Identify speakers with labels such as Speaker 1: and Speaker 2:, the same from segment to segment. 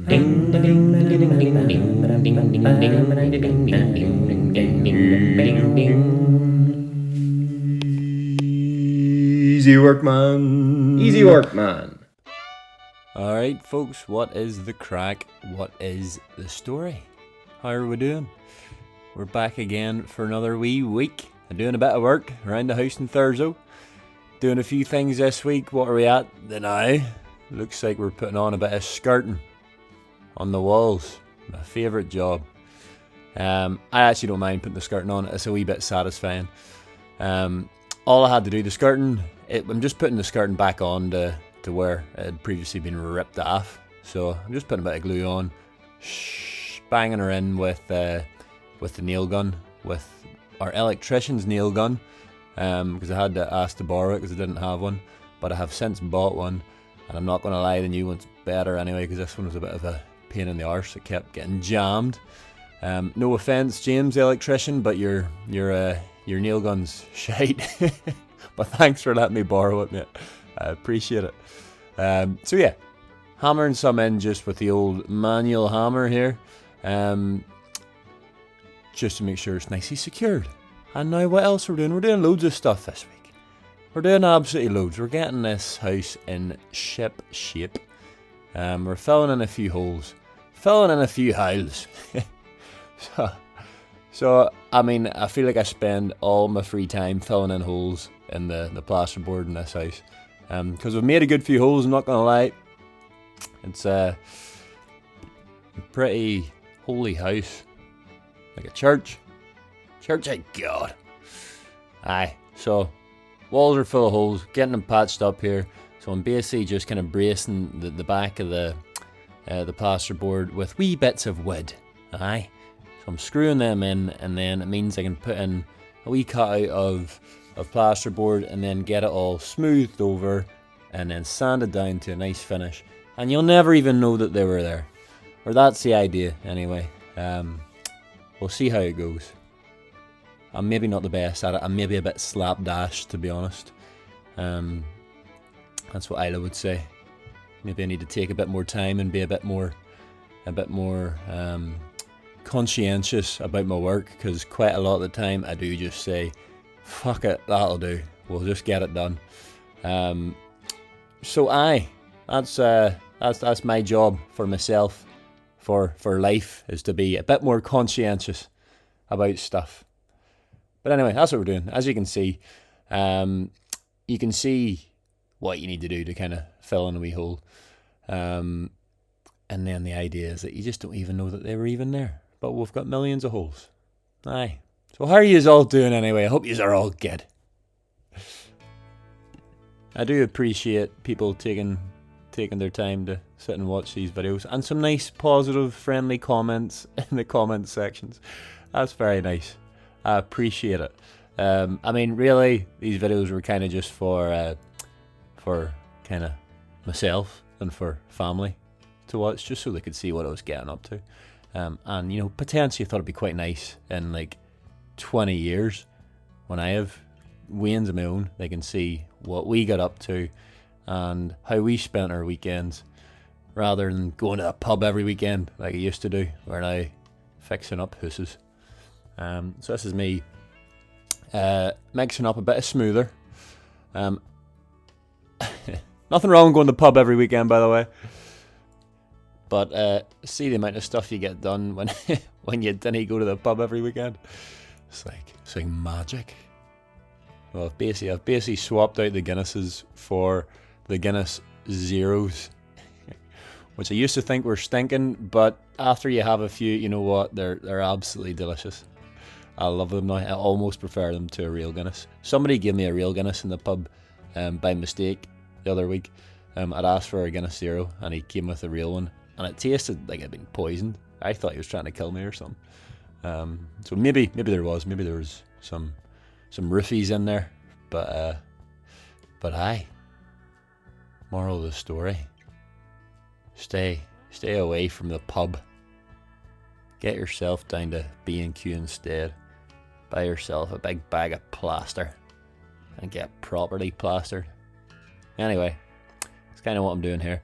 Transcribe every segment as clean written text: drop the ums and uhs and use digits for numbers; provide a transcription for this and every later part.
Speaker 1: Ding ding ding ding ding ding ding ding ding ding ding ding.
Speaker 2: Easy work, man.
Speaker 1: Easy work, man.
Speaker 3: Alright, folks, what is the crack? What is the story? How are we doing? We're back again for another wee week. I'm doing a bit of work around the house in Thurso. Doing a few things this week. What are we at? The now. Looks like we're putting on a bit of skirting on the walls. My favourite job. I actually don't mind putting the skirting on. It's a wee bit satisfying. All I had to do, the skirting, I'm just putting the skirting back on to where it had previously been ripped off. So I'm just putting a bit of glue on, banging her in with the nail gun, with our electrician's nail gun, because I had to ask to borrow it because I didn't have one, but I have since bought one, and I'm not going to lie, the new one's better anyway, because this one was a bit of a pain in the arse. It kept getting jammed. No offence, James, the electrician, but your nail gun's shite. But thanks for letting me borrow it, mate. I appreciate it. So yeah, hammering some in just with the old manual hammer here, just to make sure it's nicely secured. And now what else we're doing? We're doing loads of stuff this week. We're doing absolutely loads. We're getting this house in ship shape. We're filling in a few holes, filling in a few holes. So I mean, I feel like I spend all my free time filling in holes in the plasterboard in this house. Because we've made a good few holes, I'm not gonna lie. It's a pretty holy house, like a church of God. Aye, so walls are full of holes, getting them patched up here. So I'm basically just kind of bracing the back of the plasterboard with wee bits of wood. Aye, so I'm screwing them in, and then it means I can put in a wee cutout of plasterboard and then get it all smoothed over and then sanded down to a nice finish, and you'll never even know that they were there, or that's the idea anyway. We'll see how it goes. I'm maybe not the best at it. I'm maybe a bit slapdash, to be honest. That's what Isla would say. Maybe I need to take a bit more time and be a bit more conscientious about my work, because quite a lot of the time I do just say, fuck it, that'll do, we'll just get it done. So that's my job for myself, for life, is to be a bit more conscientious about stuff. But anyway, that's what we're doing. As you can see, you can see what you need to do to kind of fill in a wee hole, and then the idea is that you just don't even know that they were even there, but we've got millions of holes. Aye. So how are yous all doing anyway? I hope yous are all good. I do appreciate people taking their time to sit and watch these videos, and some nice, positive, friendly comments in the comment sections. That's very nice. I appreciate it. I mean, really, these videos were kind of just for kind of myself and for family to watch, just so they could see what I was getting up to. And, you know, potentially I thought it'd be quite nice in like 20 years, when I have wains of my own, they can see what we got up to and how we spent our weekends, rather than going to a pub every weekend like I used to do. We're now fixing up hooses. So this is me mixing up a bit of smoother. Nothing wrong with going to the pub every weekend, by the way. But see the amount of stuff you get done when when you didn't go to the pub every weekend. It's like magic. Well, I've basically swapped out the Guinnesses for the Guinness Zeros, which I used to think were stinking, but after you have a few, you know what? They're absolutely delicious. I love them now. I almost prefer them to a real Guinness. Somebody gave me a real Guinness in the pub by mistake the other week. I'd asked for a Guinness Zero, and he came with a real one, and it tasted like it'd been poisoned. I thought he was trying to kill me or something. So maybe there was some roofies in there, but aye. Moral of the story: stay away from the pub. Get yourself down to B&Q instead. Buy yourself a big bag of plaster and get properly plastered. Anyway, that's kind of what I'm doing here.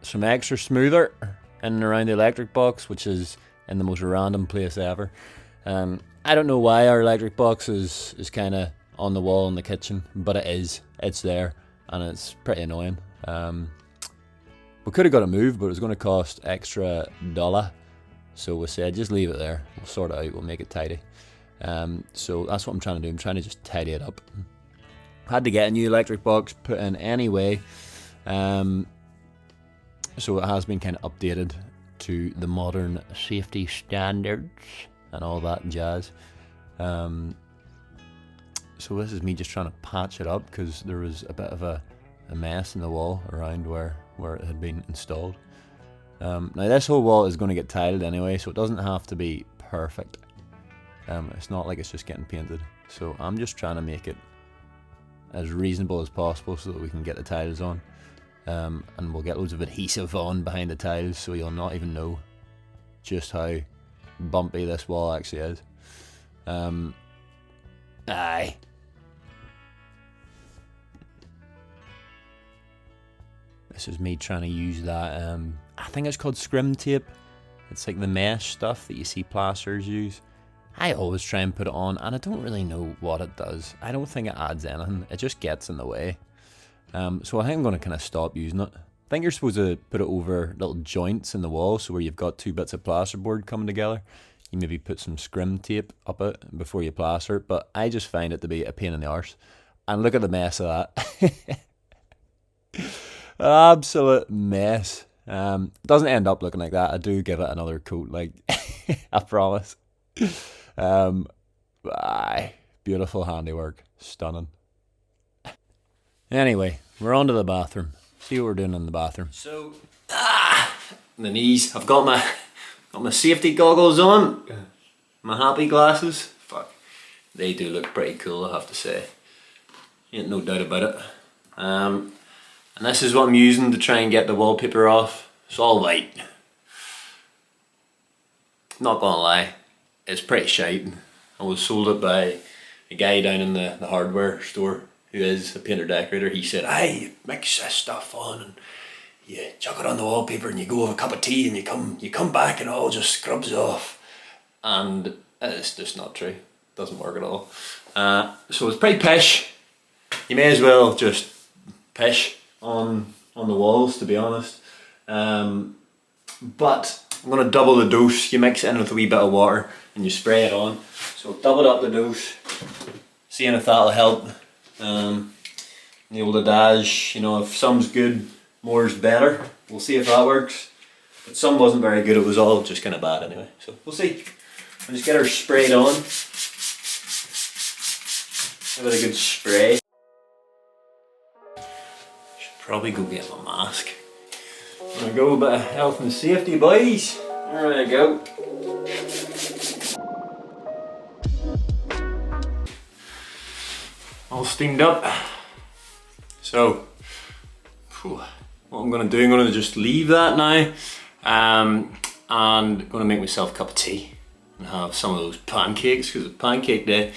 Speaker 3: some extra smoother in and around the electric box, which is in the most random place ever. I don't know why our electric box is kind of on the wall in the kitchen, but it is. It's there, and it's pretty annoying. We could have got it moved, but it was going to cost extra $1. So we said, just leave it there. We'll sort it out. We'll make it tidy. So that's what I'm trying to do. I'm trying to just tidy it up. Had to get a new electric box put in anyway. So it has been kind of updated to the modern safety standards and all that jazz. So this is me just trying to patch it up because there was a bit of a mess in the wall around where it had been installed. Now this whole wall is going to get tiled anyway, so it doesn't have to be perfect. It's not like it's just getting painted. So I'm just trying to make it as reasonable as possible so that we can get the tiles on. And we'll get loads of adhesive on behind the tiles so you'll not even know just how bumpy this wall actually is. Aye. This is me trying to use that, I think it's called scrim tape. It's like the mesh stuff that you see plasters use. I always try and put it on and I don't really know what it does. I don't think it adds anything, it just gets in the way. So I think I'm going to kind of stop using it. I think you're supposed to put it over little joints in the wall, so where you've got two bits of plasterboard coming together, you maybe put some scrim tape up it before you plaster it, but I just find it to be a pain in the arse. And look at the mess of that. Absolute mess. Doesn't end up looking like that. I do give it another coat, like I promise. Beautiful handiwork, stunning. Anyway, we're on to the bathroom. See what we're doing in the bathroom. So, the knees. I've got my safety goggles on. My happy glasses. Fuck, they do look pretty cool, I have to say. Ain't no doubt about it. And this is what I'm using to try and get the wallpaper off. It's all white. Not gonna lie, it's pretty shite. I was sold it by a guy down in the hardware store who is a painter decorator. He said, "Hey, you mix this stuff on and you chuck it on the wallpaper and you go have a cup of tea and you come back and it all just scrubs off." And it's just not true. Doesn't work at all. So it's pretty pish. You may as well just pish on the walls, to be honest. But I'm going to double the dose. You mix it in with a wee bit of water and you spray it on. So double up the dose, seeing if that'll help. The old adage, you know, if some's good, more's better. We'll see if that works. But some wasn't very good, it was all just kind of bad anyway. So we'll see. I'll just get her sprayed on. Give it a good spray. Should probably go get my mask. There we go, a bit of health and safety, boys. There we go. All steamed up. So, what I'm going to do, I'm going to just leave that now, and going to make myself a cup of tea and have some of those pancakes because it's pancake day,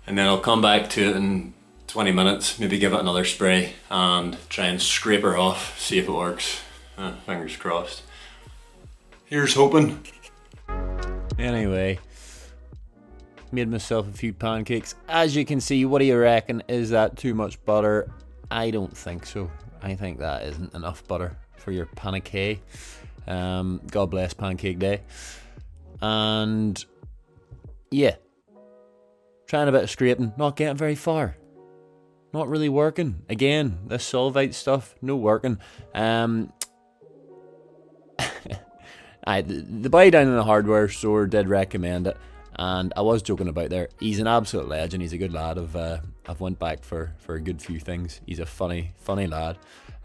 Speaker 3: and then I'll come back to it in 20 minutes, maybe give it another spray and try and scrape her off, see if it works. Fingers crossed. Here's hoping. Anyway, made myself a few pancakes. As you can see, what do you reckon? Is that too much butter? I don't think so. I think that isn't enough butter for your pancake. God bless Pancake Day. And yeah, trying a bit of scraping, not getting very far. Not really working. Again, this solvite stuff, no working. The boy down in the hardware store did recommend it, and I was joking about there. He's an absolute legend. He's a good lad. I've went back for a good few things. He's a funny lad.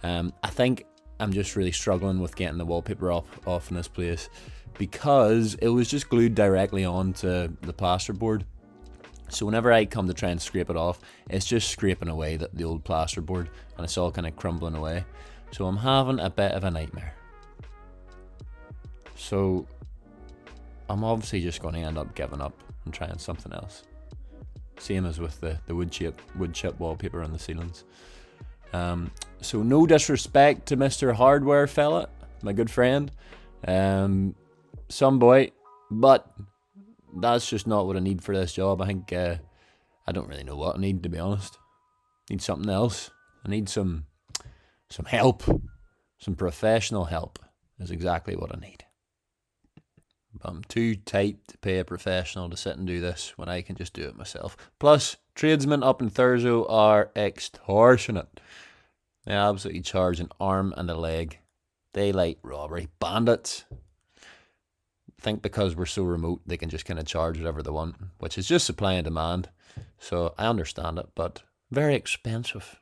Speaker 3: I think I'm just really struggling with getting the wallpaper off in this place because it was just glued directly onto the plasterboard. So whenever I come to try and scrape it off, it's just scraping away the old plasterboard, and it's all kind of crumbling away. So I'm having a bit of a nightmare. So I'm obviously just going to end up giving up and trying something else. Same as with the wood chip wallpaper on the ceilings. So no disrespect to Mr. Hardware fella, my good friend, some boy, but that's just not what I need for this job. I think I don't really know what I need, to be honest. I need something else. I need some help, some professional help is exactly what I need. But I'm too tight to pay a professional to sit and do this when I can just do it myself. Plus, tradesmen up in Thurso are extortionate. They absolutely charge an arm and a leg. Daylight robbery. Bandits. I think because we're so remote, they can just kind of charge whatever they want, which is just supply and demand. So I understand it, but very expensive.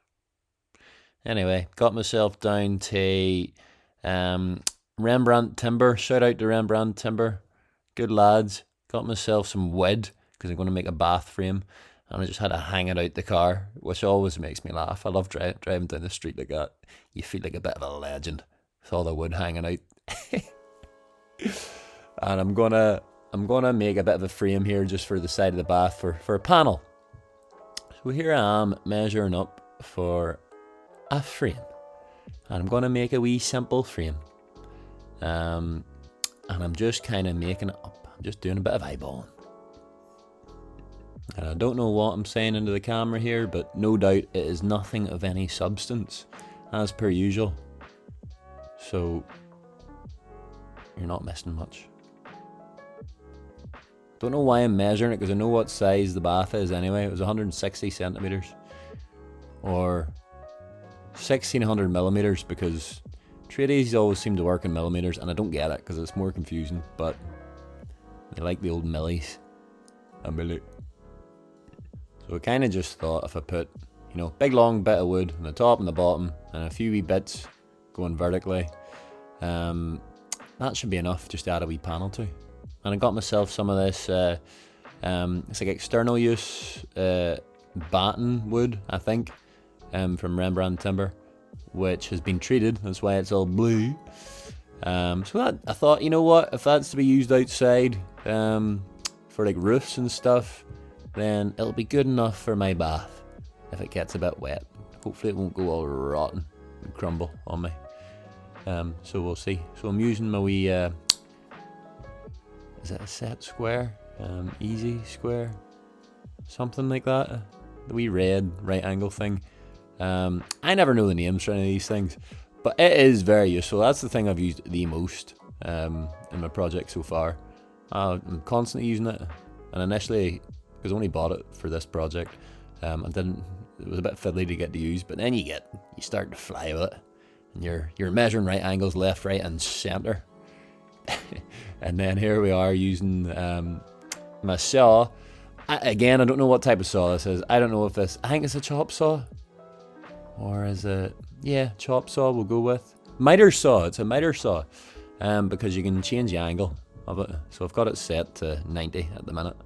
Speaker 3: Anyway, got myself down to Rembrandt Timber. Shout out to Rembrandt Timber. Good lads. Got myself some wood because I'm going to make a bath frame. And I just had to hang it out the car, which always makes me laugh. I love driving down the street like that. You feel like a bit of a legend with all the wood hanging out. And I'm gonna make a bit of a frame here just for the side of the bath for a panel. So here I am measuring up for a frame. And I'm gonna make a wee simple frame. And I'm just kind of making it up. I'm just doing a bit of eyeballing. And I don't know what I'm saying into the camera here, but no doubt it is nothing of any substance, as per usual. So, you're not missing much. Don't know why I'm measuring it, because I know what size the bath is anyway. It was 160 centimetres. Or 1600 millimetres, because tradies always seem to work in millimetres, and I don't get it, because it's more confusing, but they like the old millis. A milli. So I kind of just thought if I put, big long bit of wood on the top and the bottom, and a few wee bits going vertically, that should be enough just to add a wee panel to. And I got myself some of this, it's like external use batten wood, I think, from Rembrandt Timber, which has been treated. That's why it's all blue. So that I thought, you know what, if that's to be used outside for like roofs and stuff, then it'll be good enough for my bath if it gets a bit wet. Hopefully it won't go all rotten and crumble on me. So we'll see. So I'm using my wee, is it a set square? Easy square? Something like that. The wee red right angle thing. I never know the names for any of these things, but it is very useful. That's the thing I've used the most in my project so far. I'm constantly using it, and initially, because I only bought it for this project, it was a bit fiddly to get to use, but then you start to fly with it, and you're measuring right angles left, right, and centre. And then here we are using my saw. I don't know what type of saw this is. I don't know if I think it's a chop saw. Or is it, chop saw we'll go with. Miter saw, it's a miter saw. Because you can change the angle of it. So I've got it set to 90 at the minute.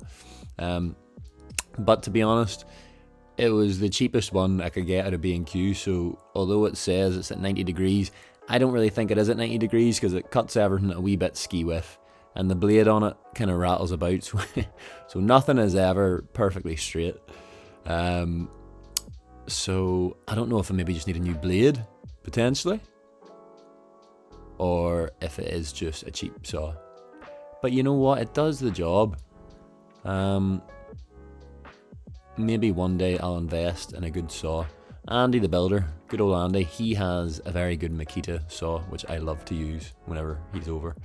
Speaker 3: But to be honest, it was the cheapest one I could get out of B&Q. So although it says it's at 90 degrees, I don't really think it is at 90 degrees because it cuts everything a wee bit ski with. And the blade on it kind of rattles about. So nothing is ever perfectly straight. So I don't know if I maybe just need a new blade, potentially. Or if it is just a cheap saw. But you know what? It does the job. Maybe one day I'll invest in a good saw. Andy the builder, good old Andy, he has a very good Makita saw, which I love to use whenever he's over.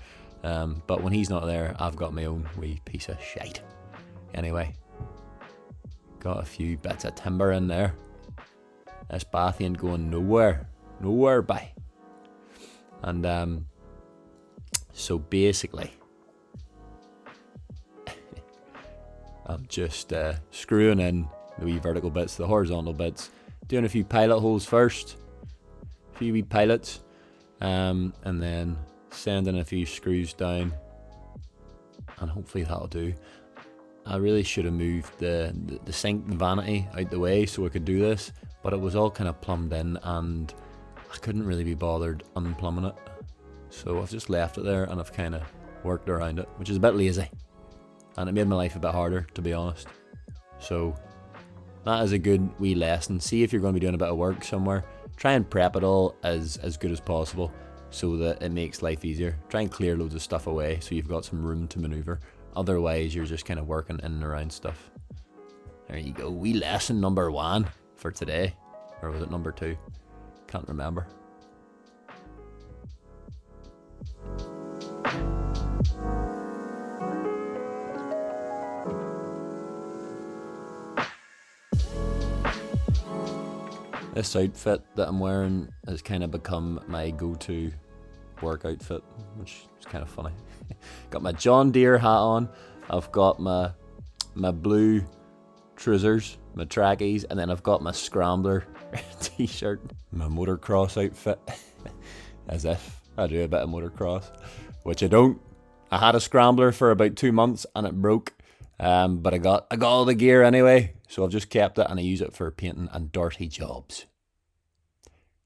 Speaker 3: But when he's not there, I've got my own wee piece of shite. Anyway, got a few bits of timber in there. This bath ain't going nowhere by. And so basically, I'm just screwing in the wee vertical bits, the horizontal bits, doing a few pilot holes first, a few wee pilots, and then sending a few screws down, and hopefully that'll do. I really should have moved the sink vanity out the way so I could do this, but it was all kind of plumbed in and I couldn't really be bothered unplumbing it. So I've just left it there and I've kind of worked around it, which is a bit lazy. And it made my life a bit harder, to be honest. So that is a good wee lesson. See if you're going to be doing a bit of work somewhere, try and prep it all as good as possible so that it makes life easier. Try and clear loads of stuff away so you've got some room to maneuver. Otherwise, you're just kind of working in and around stuff. There you go. Wee lesson number 1 for today. Or was it number 2? Can't remember. This outfit that I'm wearing has kind of become my go-to work outfit, which is kind of funny. Got my John Deere hat on, I've got my blue trousers, my trackies, and then I've got my scrambler t-shirt, my motocross outfit, as if I do a bit of motocross, which I don't. I had a scrambler for about 2 months and it broke, but I got all the gear anyway, so I've just kept it and I use it for painting and dirty jobs.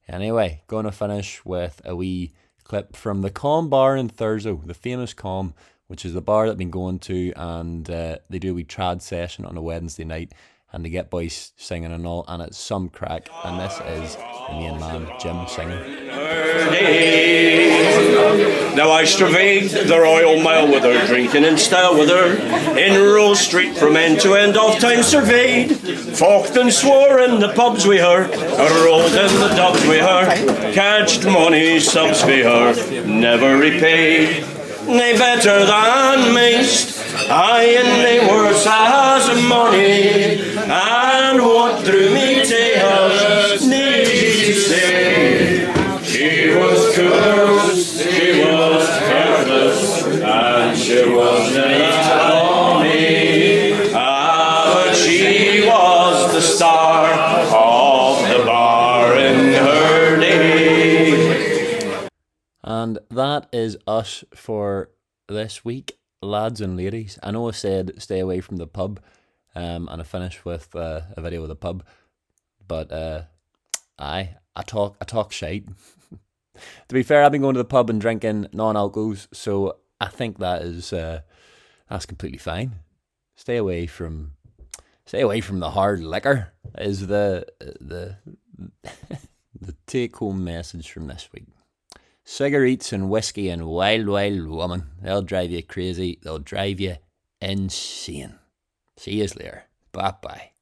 Speaker 3: Anyway, going to finish with a wee clip from the Calm Bar in Thurso, the famous Calm, which is the bar that I've been going to, and they do a wee trad session on a Wednesday night, and they get boys singing and all, and it's some crack, and this is the main man, Jim, singing.
Speaker 4: Now I strived the Royal Mile with her, drinking in style with her, in Rose Street from end to end off time surveyed, fought and swore in the pubs with her, rolled in the dubs with her, catched money subs with her, never repaid. Nay better than maist, aye and nay worse as money, and what drew me to her, needs to say. She was cool, she was careless, and she was not me, but she was the star of the bar in her day.
Speaker 3: And that is us for this week, lads and ladies. I know I said stay away from the pub, and I finished with a video of the pub, but I talk shite. To be fair, I've been going to the pub and drinking non-alcohols, so I think that is that's completely fine. Stay away from the hard liquor is the take-home message from this week. Cigarettes and whiskey and wild woman, they'll drive you crazy, they'll drive you insane. See you later. Bye-bye.